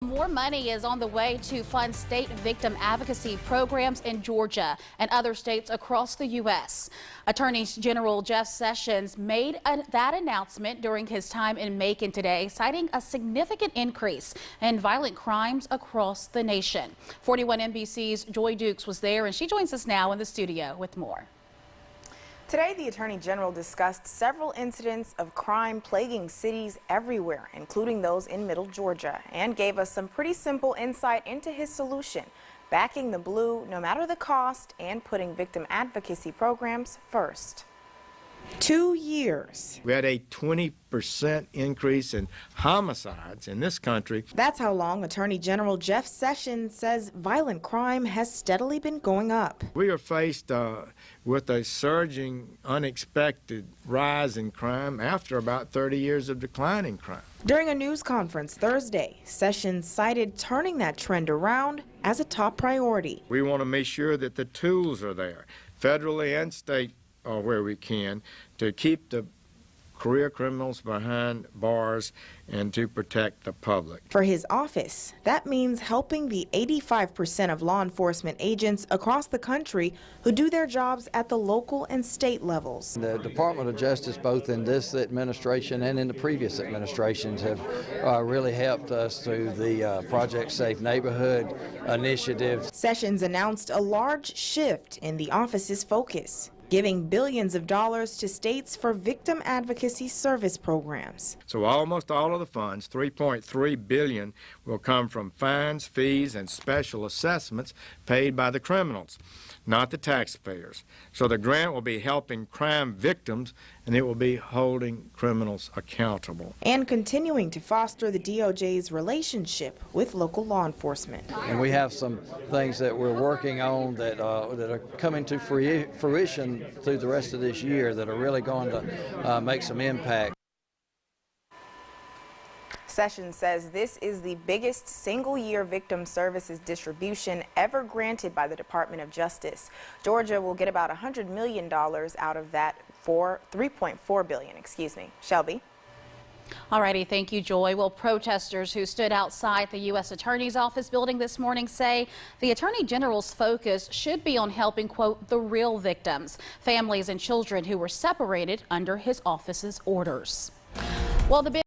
More money is on the way to fund state victim advocacy programs in Georgia and other states across the U.S. Attorney General Jeff Sessions made that announcement during his time in Macon today, citing a significant increase in violent crimes across the nation. 41 NBC's Joy Dukes was there, and she joins us now in the studio with more. Today, the Attorney General discussed several incidents of crime plaguing cities everywhere, including those in Middle Georgia, and gave us some pretty simple insight into his solution: backing the blue no matter the cost and putting victim advocacy programs first. 2 years. We had a 20% increase in homicides in this country. That's how long Attorney General Jeff Sessions says violent crime has steadily been going up. We are faced with a surging, unexpected rise in crime after about 30 years of declining crime. During a news conference Thursday, Sessions cited turning that trend around as a top priority. We want to make sure that the tools are there, federally and state, where we can, to keep the career criminals behind bars and to protect the public. For his office, that means helping the 85% of law enforcement agents across the country who do their jobs at the local and state levels. The Department of Justice, both in this administration and in the previous administrations, have really helped us through the Project Safe Neighborhood initiative. Sessions announced a large shift in the office's focus, giving billions of dollars to states for victim advocacy service programs. So almost all of the funds, $3.3 billion, will come from fines, fees, and special assessments paid by the criminals, not the taxpayers. So the grant will be helping crime victims, and it will be holding criminals accountable. And continuing to foster the DOJ's relationship with local law enforcement. And we have some things that we're working on that are coming to fruition through the rest of this year that are really going to make some impact. Sessions says this is the biggest single-year victim services distribution ever granted by the Department of Justice. Georgia will get about $100 million out of that for $3.4 billion, Shelby. Alrighty, thank you, Joy. Well, protesters who stood outside the U.S. Attorney's Office building this morning say the Attorney General's focus should be on helping, quote, the real victims, families and children who were separated under his office's orders. Well, the